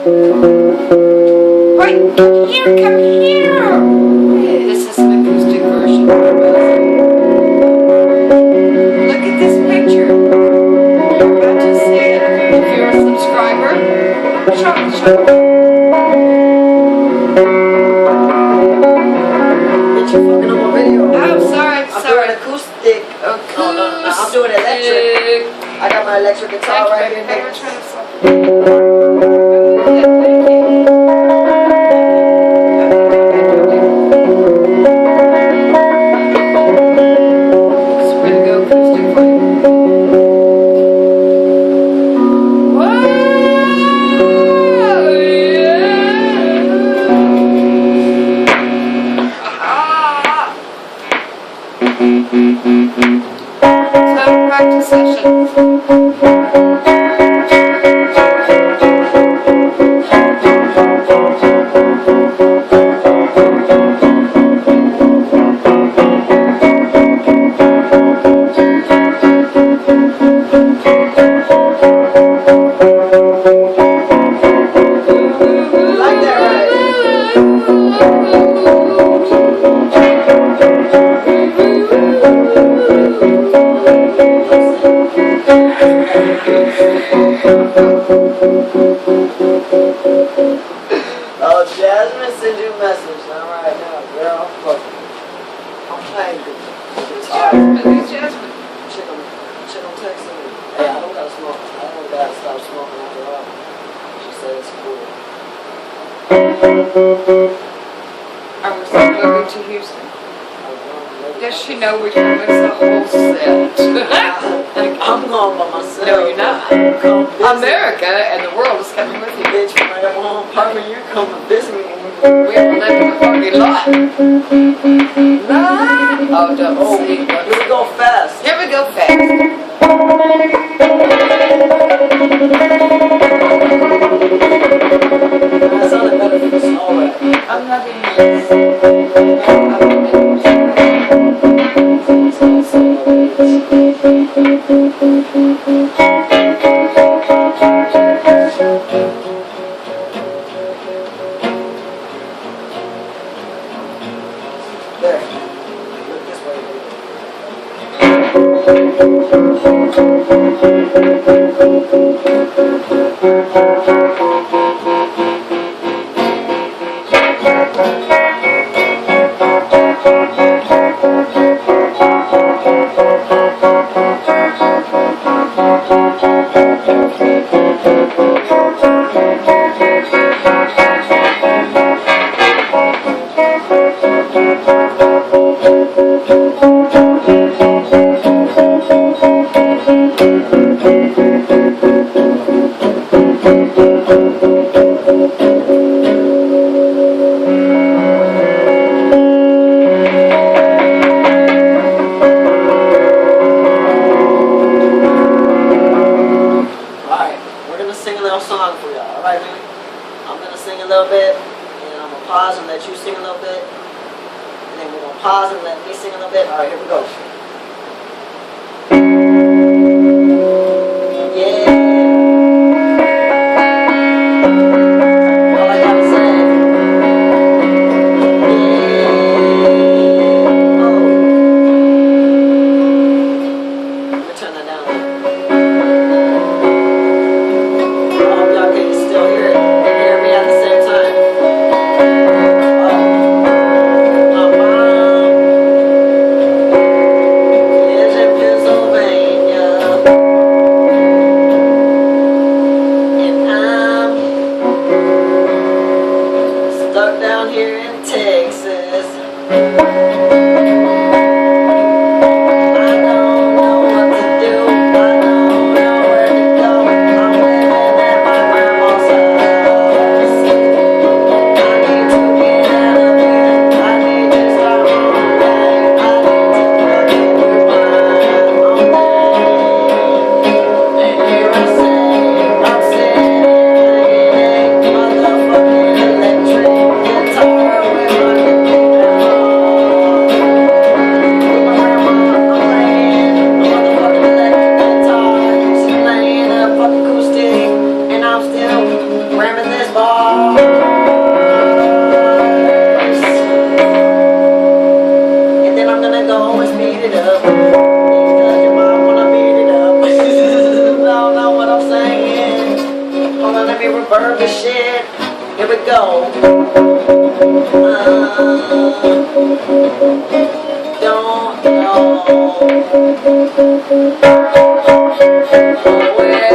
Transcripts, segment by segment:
Right here, come here. Okay, this is an acoustic version. Look at this picture. You're about to see it if you're a subscriber. Show. Bitch, you fucking on my video. Oh, sorry. I'm doing acoustic. No, I'm doing electric. I got my electric guitar right here. Never turn this off. Practice session. Oh, Jasmine, send you a message. Not right now, girl. Fuck. I'm playing guitar. Jasmine. Chick, I'm texting me. Hey, I don't gotta smoke. I don't gotta stop smoking after all. She said it's cool. Are we still moving to Houston? Does she know we're going to the whole set? I'm going by myself. No, you're not. America and the world is coming with you. Bitch, when I got my own apartment, you come and visit me. We have to live in the parking lot. Oh, don't see. Here we go fast. Here we go fast. That sounded better for the snow, right? I'm not even this. There. Look this way, song for y'all, alright, man? I'm gonna sing a little bit, and I'm gonna pause and let you sing a little bit, and then we're gonna pause and let me sing a little bit. Alright, here we go. reverb the shit. Here we go. Don't know where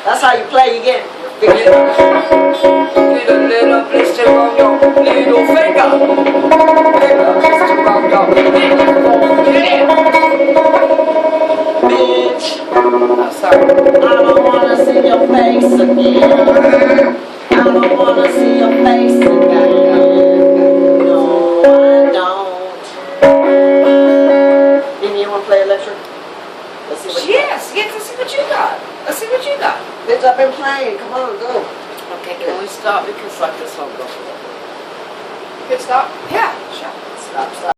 That's how you play, you get your fingers. Get a little blister on your little finger. Little blister on your little finger. Bitch, I'm sorry. I don't wanna see your face again. I don't wanna see your face again. No, I don't. Mimi, you wanna play electric? Let's see what you got. Yes, let's see what you got. Let's see what you got. Bitch, I've been playing. Come on, go. Okay, can we stop because like this won't go for a little bit. You can stop? Yeah, sure. Stop, stop.